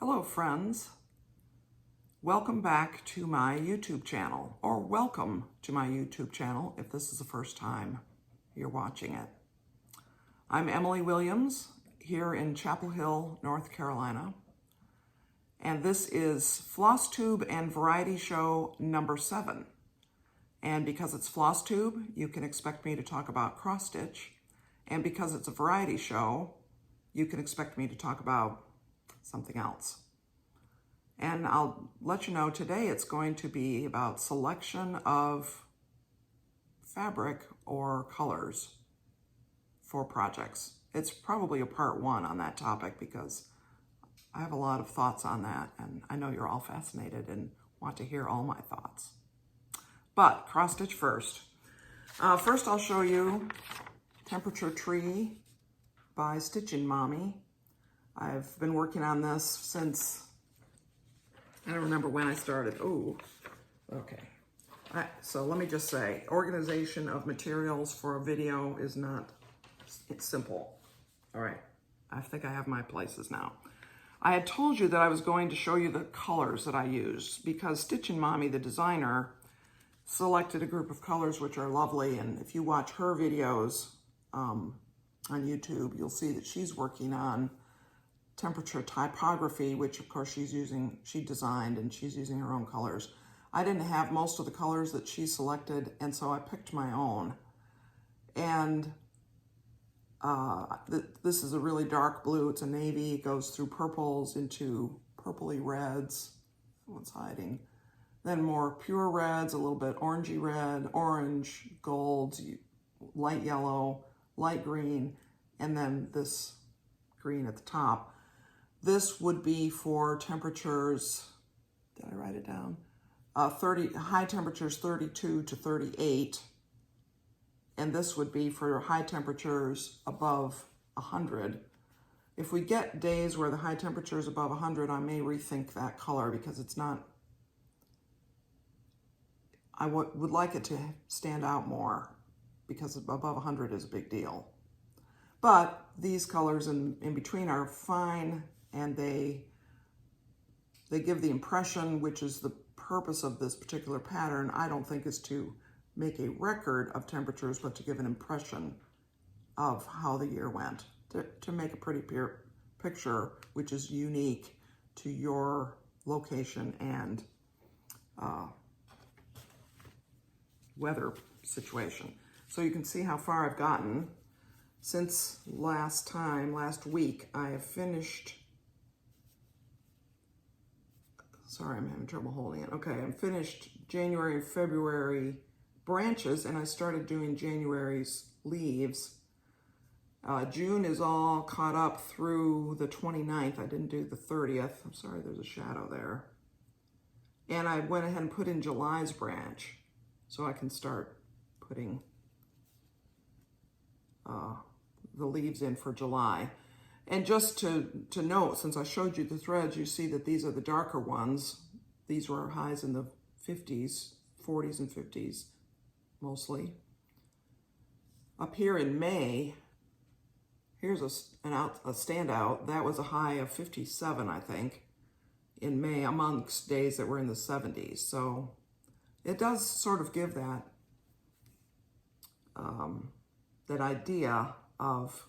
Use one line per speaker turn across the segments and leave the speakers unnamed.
Hello friends, welcome back to my YouTube channel, or welcome to my YouTube channel if this is the first time you're watching it. I'm Emily Williams here in Chapel Hill, North Carolina, and this is Flosstube and Variety Show number 7. And because it's Flosstube, you can expect me to talk about cross stitch, and because it's a variety show, you can expect me to talk about something else. And I'll let you know today it's going to be about selection of fabric or colors for projects. It's probably a part 1 on that topic because I have a lot of thoughts on that, and I know you're all fascinated and want to hear all my thoughts. But cross stitch first. First I'll show you Temperature Tree by StitchinMommy. I've been working on this since, I don't remember when I started. Oh, okay. So let me just say, organization of materials for a video is not simple. All right, I think I have my places now. I had told you that I was going to show you the colors that I used because StitchinMommy, the designer, selected a group of colors which are lovely, and if you watch her videos on YouTube, you'll see that she's working on temperature typography, which of course she designed, and she's using her own colors. I didn't have most of the colors that she selected, and so I picked my own. And this is a really dark blue. It's a navy. It goes through purples into purpley reds. Someone's hiding. Then more pure reds, a little bit orangey red, orange, gold, light yellow, light green, and then this green at the top. This would be for temperatures, did I write it down? High temperatures 32 to 38. And this would be for high temperatures above 100. If we get days where the high temperature is above 100, I may rethink that color because it's not, I would like it to stand out more because above 100 is a big deal. But these colors in between are fine, and they give the impression, which is the purpose of this particular pattern, I don't think is to make a record of temperatures, but to give an impression of how the year went, to make a pretty picture, which is unique to your location and weather situation. So you can see how far I've gotten. Since last week, I have finished, sorry, I'm having trouble holding it. Okay, I finished January and February branches, and I started doing January's leaves. June is all caught up through the 29th. I didn't do the 30th. I'm sorry, there's a shadow there. And I went ahead and put in July's branch so I can start putting the leaves in for July. And just to note, since I showed you the threads, you see that these are the darker ones. These were highs in the 50s, 40s and 50s, mostly. Up here in May, here's a standout. That was a high of 57, I think, in May, amongst days that were in the 70s. So it does sort of give that that idea of,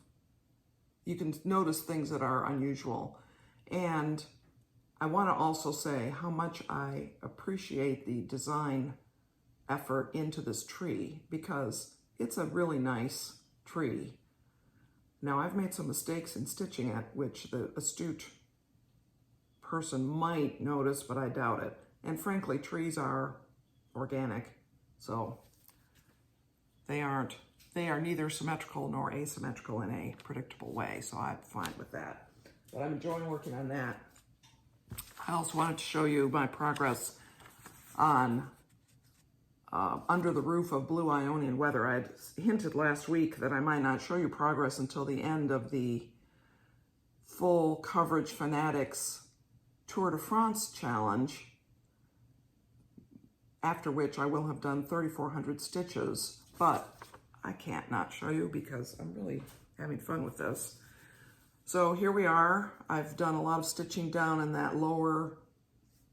you can notice things that are unusual. And I want to also say how much I appreciate the design effort into this tree, because it's a really nice tree. Now, I've made some mistakes in stitching it, which the astute person might notice, but I doubt it. And frankly, trees are organic, so they are neither symmetrical nor asymmetrical in a predictable way, so I'm fine with that. But I'm enjoying working on that. I also wanted to show you my progress on Under the Roof of Blue Ionian Weather. I had hinted last week that I might not show you progress until the end of the Full Coverage Fanatics Tour de France challenge, after which I will have done 3,400 stitches, but I can't not show you because I'm really having fun with this. So here we are. I've done a lot of stitching down in that lower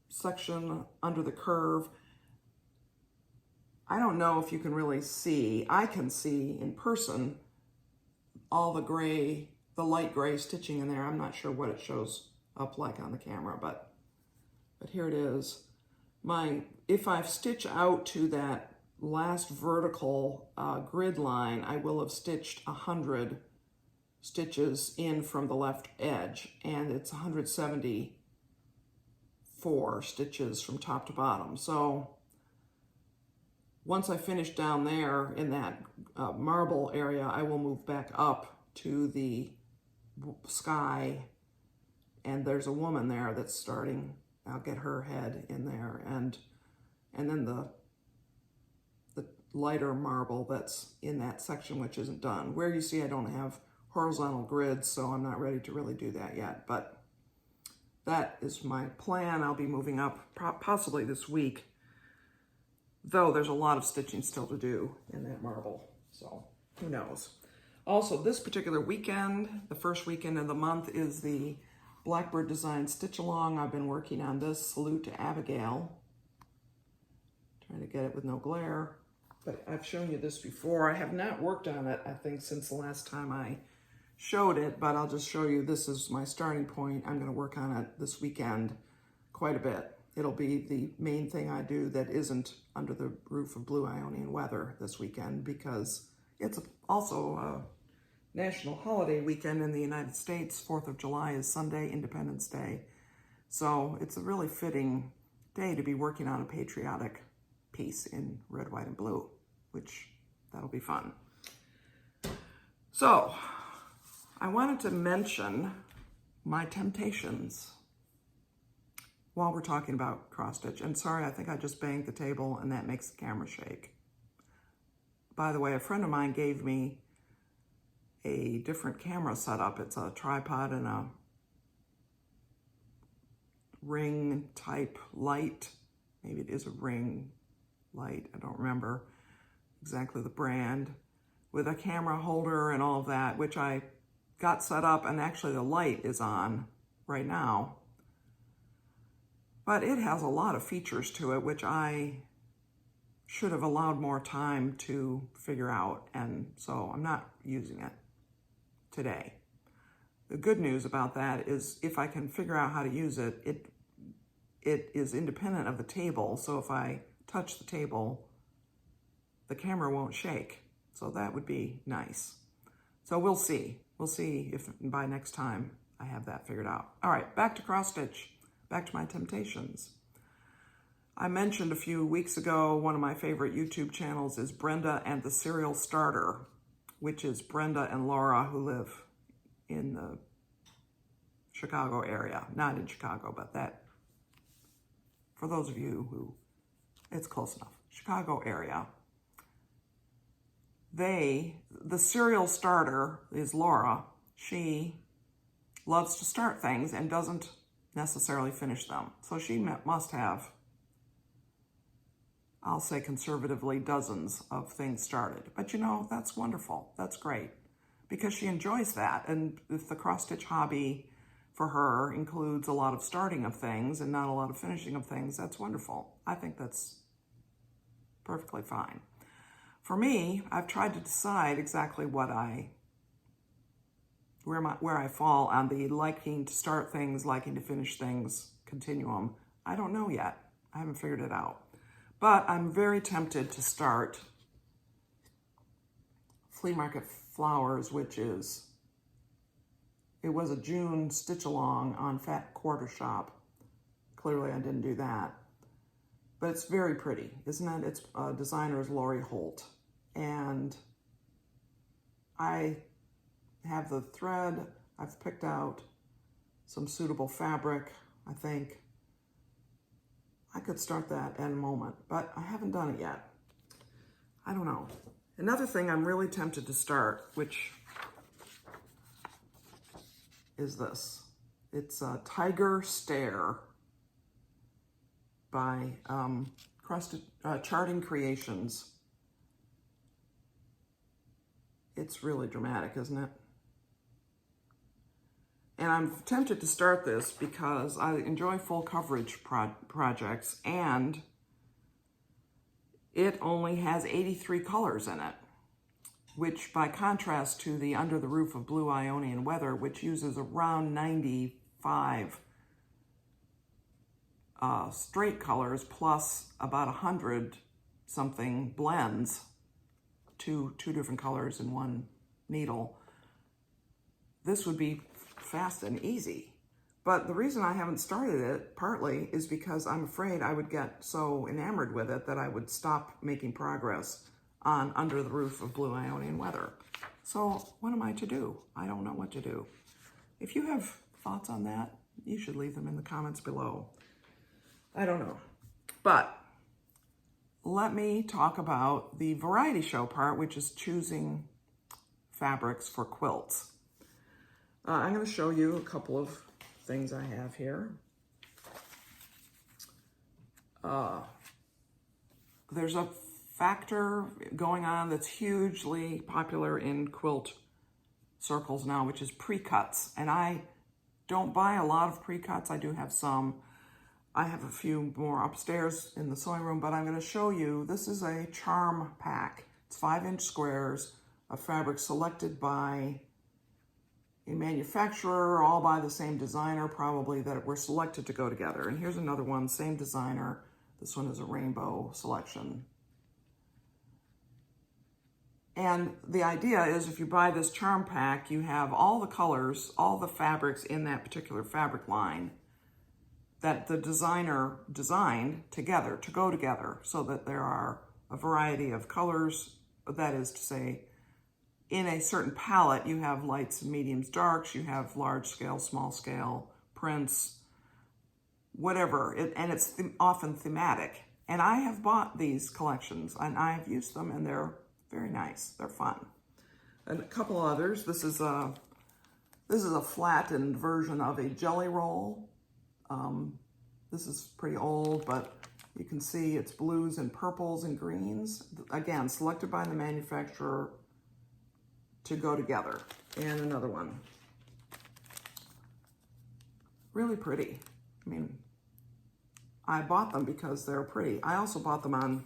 section under the curve. I don't know if you can really see. I can see in person all the gray, the light gray stitching in there. I'm not sure what it shows up like on the camera, but here it is. If I've stitched out to that last vertical grid line, I will have stitched 100 stitches in from the left edge, and it's 174 stitches from top to bottom. So once I finish down there in that marble area, I will move back up to the sky, and there's a woman there that's starting. I'll get her head in there, and then the lighter marble that's in that section, which isn't done. Where you see I don't have horizontal grids, so I'm not ready to really do that yet, but that is my plan. I'll be moving up possibly this week, though there's a lot of stitching still to do in that marble, so who knows. Also, this particular weekend, the first weekend of the month, is the Blackbird Design Stitch Along. I've been working on this. Salute to Abigail. Trying to get it with no glare, but I've shown you this before. I have not worked on it, I think, since the last time I showed it, but I'll just show you. This is my starting point. I'm going to work on it this weekend quite a bit. It'll be the main thing I do that isn't under the roof of blue Ionian weather this weekend, because it's also a national holiday weekend in the United States. 4th of July is Sunday, Independence Day. So it's a really fitting day to be working on a patriotic piece in red, white, and blue, which that'll be fun. So I wanted to mention my temptations while we're talking about cross stitch. And sorry, I think I just banged the table and that makes the camera shake. By the way, a friend of mine gave me a different camera setup. It's a tripod and a ring type light. Maybe it is a ring light. I don't remember exactly the brand, with a camera holder and all of that, which I got set up, and actually the light is on right now. But it has a lot of features to it, which I should have allowed more time to figure out, and so I'm not using it today. The good news about that is if I can figure out how to use it, it is independent of the table, so if I touch the table, the camera won't shake. So that would be nice. So we'll see. We'll see if by next time I have that figured out. All right, back to cross stitch, back to my temptations. I mentioned a few weeks ago, one of my favorite YouTube channels is Brenda and the Serial Starter, which is Brenda and Laura, who live in the Chicago area. Not in Chicago, but that, for those of you who, it's close enough. Chicago area. The serial starter is Laura. She loves to start things and doesn't necessarily finish them. So she must have, I'll say conservatively, dozens of things started. But you know, that's wonderful. That's great, because she enjoys that. And if the cross-stitch hobby for her includes a lot of starting of things and not a lot of finishing of things, that's wonderful. I think that's perfectly fine. For me, I've tried to decide exactly where I fall on the liking to start things, liking to finish things continuum. I don't know yet. I haven't figured it out. But I'm very tempted to start Flea Market Flowers, which is, it was a June stitch along on Fat Quarter Shop. Clearly I didn't do that. But it's very pretty, isn't it? Its designer is Lori Holt. And I have the thread. I've picked out some suitable fabric, I think. I could start that in a moment, but I haven't done it yet. I don't know. Another thing I'm really tempted to start, which is this. It's a Tiger Stare by Charting Creations. It's really dramatic, isn't it? And I'm tempted to start this because I enjoy full coverage projects, and it only has 83 colors in it, which by contrast to the Under the Roof of Blue Ionian Weather, which uses around 95 straight colors plus about 100 something blends, two different colors in one needle. This would be fast and easy. But the reason I haven't started it partly is because I'm afraid I would get so enamored with it that I would stop making progress on Under the Roof of Blue Ionian Weather. So what am I to do? I don't know what to do. If you have thoughts on that, you should leave them in the comments below. I don't know. But let me talk about the variety show part, which is choosing fabrics for quilts. I'm going to show you a couple of things I have here. There's a factor going on that's hugely popular in quilt circles now, which is pre-cuts. And I don't buy a lot of pre-cuts. I do have some. I have a few more upstairs in the sewing room, but I'm going to show you, this is a charm pack. It's 5-inch squares of fabric selected by a manufacturer, all by the same designer, probably, that were selected to go together. And here's another one, same designer. This one is a rainbow selection. And the idea is if you buy this charm pack, you have all the colors, all the fabrics in that particular fabric line that the designer designed together, to go together, so that there are a variety of colors. That is to say, in a certain palette, you have lights and mediums, darks, you have large scale, small scale, prints, whatever, and it's often thematic. And I have bought these collections, and I have used them, and they're very nice. They're fun. And a couple others. This is a flattened version of a jelly roll. This is pretty old, but you can see it's blues and purples and greens. Again, selected by the manufacturer to go together. And another one. Really pretty. I mean, I bought them because they're pretty. I also bought them on,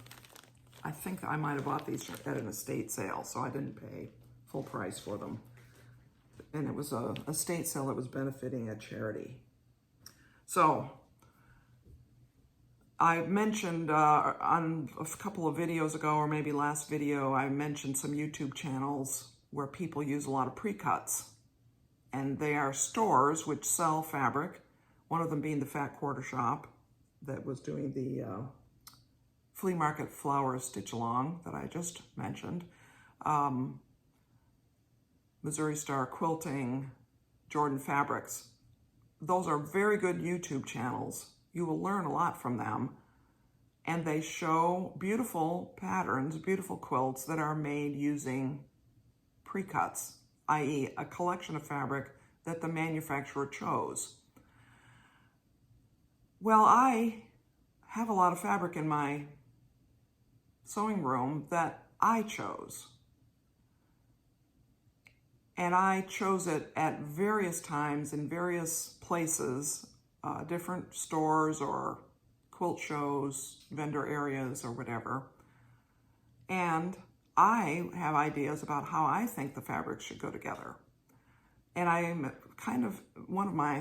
I think I might have bought these at an estate sale, so I didn't pay full price for them. And it was a estate sale that was benefiting a charity. So, I mentioned on a couple of videos ago, or maybe last video, I mentioned some YouTube channels where people use a lot of pre-cuts. And they are stores which sell fabric, one of them being the Fat Quarter Shop that was doing the flea market flowers stitch along that I just mentioned. Missouri Star Quilting, Jordan Fabrics. Those are very good YouTube channels. You will learn a lot from them. And they show beautiful patterns, beautiful quilts that are made using pre-cuts, i.e. a collection of fabric that the manufacturer chose. Well, I have a lot of fabric in my sewing room that I chose. And I chose it at various times in various places, different stores or quilt shows, vendor areas or whatever. And I have ideas about how I think the fabrics should go together. And I'm kind of,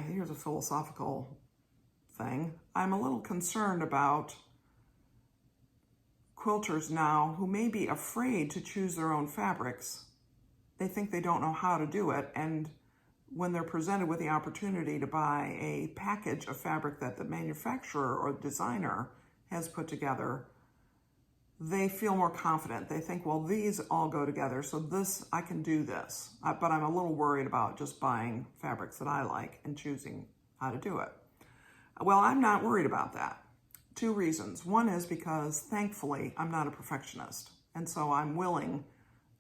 here's a philosophical thing. I'm a little concerned about quilters now who may be afraid to choose their own fabrics. They think they don't know how to do it, and when they're presented with the opportunity to buy a package of fabric that the manufacturer or designer has put together, they feel more confident. They think, well, these all go together, so I can do this. But I'm a little worried about just buying fabrics that I like and choosing how to do it. Well, I'm not worried about that. 2 reasons. One is because, thankfully, I'm not a perfectionist, and so I'm willing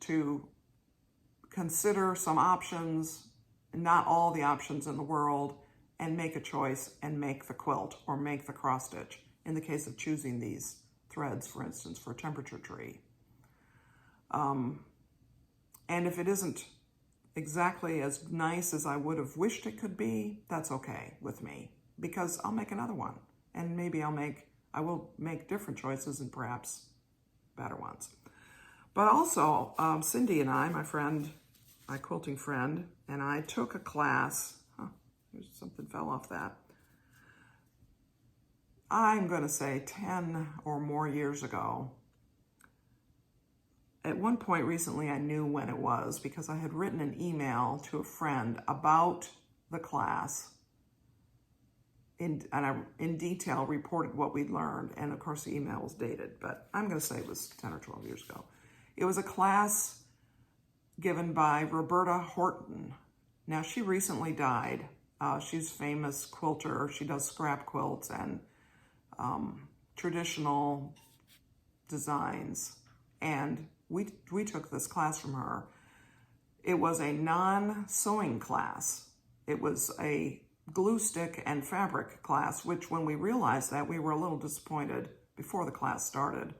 to consider some options, not all the options in the world, and make a choice and make the quilt or make the cross stitch in the case of choosing these threads, for instance, for a temperature tree. And if it isn't exactly as nice as I would have wished it could be, that's okay with me, because I'll make another one, and maybe I will make different choices and perhaps better ones. But also, Cindy and I, my friend, my quilting friend, and I took a class. There's something fell off that. I'm going to say 10 or more years ago. At one point recently, I knew when it was because I had written an email to a friend about the class and I in detail reported what we'd learned. And of course, the email was dated, but I'm going to say it was 10 or 12 years ago. It was a class given by Roberta Horton. Now, she recently died. She's a famous quilter. She does scrap quilts and traditional designs. And we took this class from her. It was a non-sewing class. It was a glue stick and fabric class, which when we realized that, we were a little disappointed before the class started.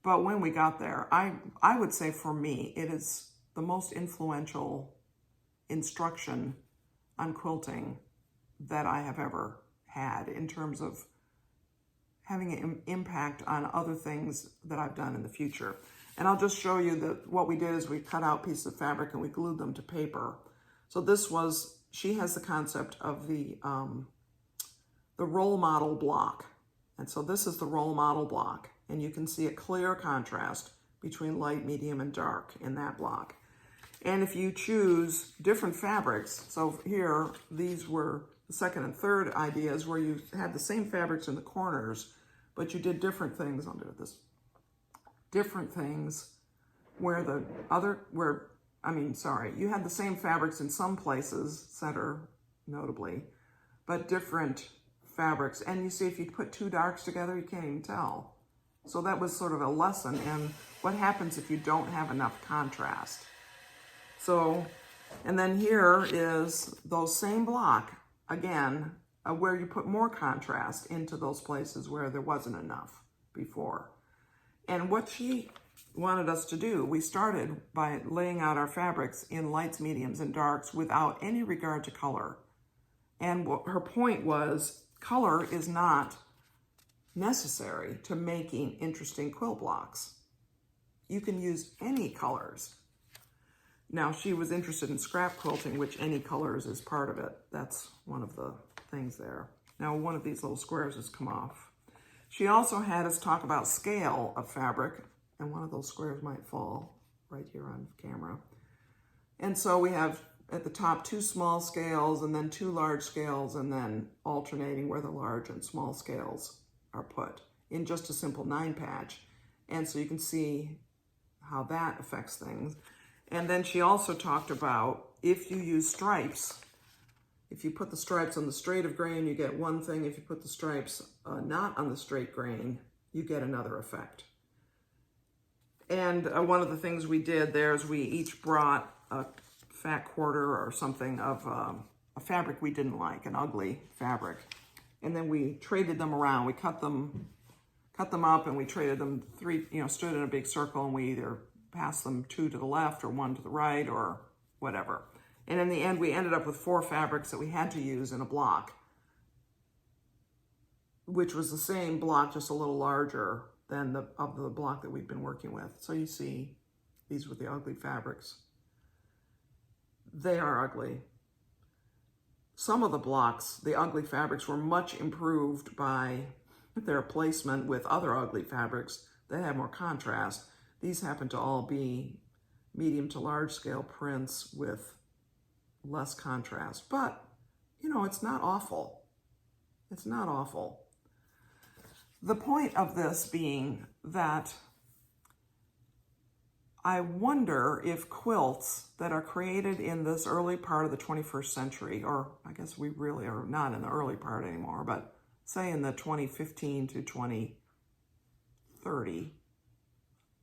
But when we got there, I would say for me, it is the most influential instruction on quilting that I have ever had in terms of having an impact on other things that I've done in the future. And I'll just show you that what we did is we cut out pieces of fabric and we glued them to paper. So this was, she has the concept of the role model block. And so this is the role model block. And you can see a clear contrast between light, medium, and dark in that block. And if you choose different fabrics, so here, these were the second and third ideas where you had the same fabrics in the corners, but you did different things. I'll do this. Different things where you had the same fabrics in some places, center notably, but different fabrics. And you see, if you put two darks together, you can't even tell. So that was sort of a lesson in what happens if you don't have enough contrast. So, and then here is those same block, again, where you put more contrast into those places where there wasn't enough before. And what she wanted us to do, we started by laying out our fabrics in lights, mediums, and darks without any regard to color. And what her point was, color is not necessary to making interesting quilt blocks. You can use any colors. Now, she was interested in scrap quilting, which any colors is part of it. That's one of the things there. Now, one of these little squares has come off. She also had us talk about scale of fabric, and one of those squares might fall right here on camera. And so we have at the top 2 small scales and then 2 large scales, and then alternating where the large and small scales are put in just a simple 9-patch. And so you can see how that affects things. And then she also talked about if you use stripes, if you put the stripes on the straight of grain, you get one thing. If you put the stripes not on the straight grain, you get another effect. And one of the things we did there is we each brought a fat quarter or something of a fabric we didn't like, an ugly fabric. And then we traded them around. We cut them up and we traded them 3, stood in a big circle, and we either passed them 2 to the left or 1 to the right or whatever. And in the end, we ended up with 4 fabrics that we had to use in a block, which was the same block, just a little larger than the block that we've been working with. So you see, these were the ugly fabrics. They are ugly. Some of the blocks, the ugly fabrics, were much improved by their placement with other ugly fabrics that had more contrast. These happen to all be medium to large scale prints with less contrast, but it's not awful. It's not awful. The point of this being that I wonder if quilts that are created in this early part of the 21st century, or I guess we really are not in the early part anymore, but say in the 2015 to 2030,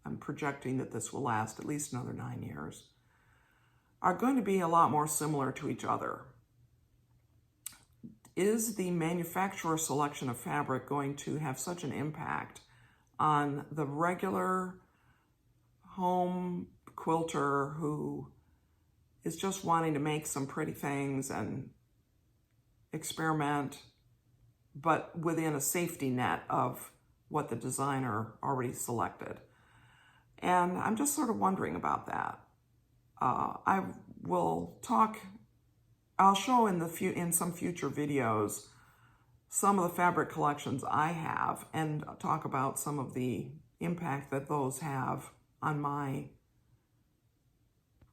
I'm projecting that this will last at least another 9 years, are going to be a lot more similar to each other. Is the manufacturer selection of fabric going to have such an impact on the regular home quilter who is just wanting to make some pretty things and experiment, but within a safety net of what the designer already selected. And I'm just sort of wondering about that. I'll show in some future videos some of the fabric collections I have and talk about some of the impact that those have on my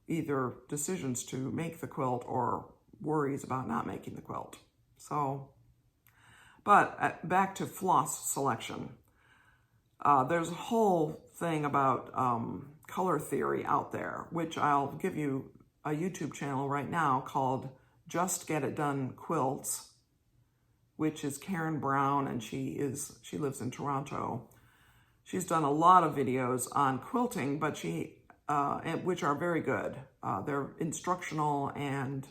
either decisions to make the quilt or worries about not making the quilt. So, but back to floss selection. There's a whole thing about color theory out there, which I'll give you a YouTube channel right now called Just Get It Done Quilts, which is Karen Brown, and she lives in Toronto. She's done a lot of videos on quilting, but which are very good. They're instructional, and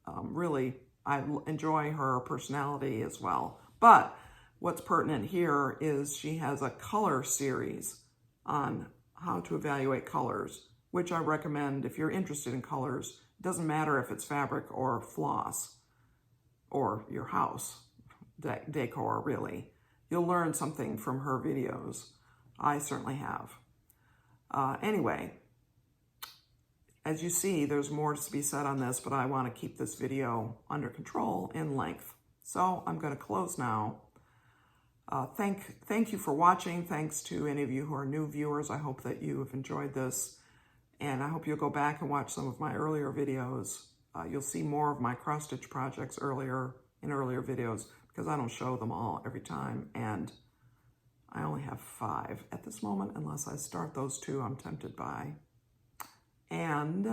really, I enjoy her personality as well. But what's pertinent here is she has a color series on how to evaluate colors, which I recommend if you're interested in colors. It doesn't matter if it's fabric or floss or your house decor, really. You'll learn something from her videos. I certainly have. Anyway, as you see, there's more to be said on this, but I want to keep this video under control in length. So I'm going to close now. Thank you for watching. Thanks to any of you who are new viewers. I hope that you have enjoyed this, and I hope you'll go back and watch some of my earlier videos. You'll see more of my cross-stitch projects in earlier videos, because I don't show them all every time, and I only have 5 at this moment, unless I start those 2 I'm tempted by. And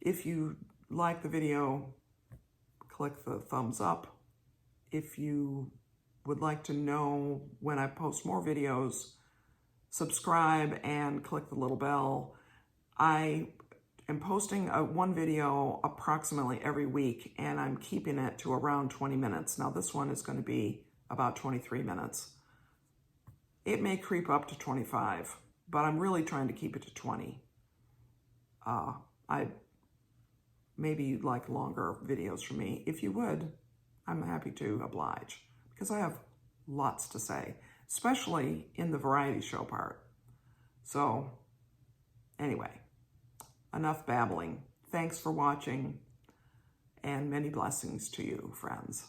if you like the video, click the thumbs up. If you would like to know when I post more videos, subscribe and click the little bell. I am posting one video approximately every week, and I'm keeping it to around 20 minutes. Now this one is going to be about 23 minutes. It may creep up to 25, but I'm really trying to keep it to 20. Maybe you'd like longer videos from me. If you would, I'm happy to oblige, because I have lots to say, especially in the variety show part. So anyway, enough babbling. Thanks for watching, and many blessings to you, friends.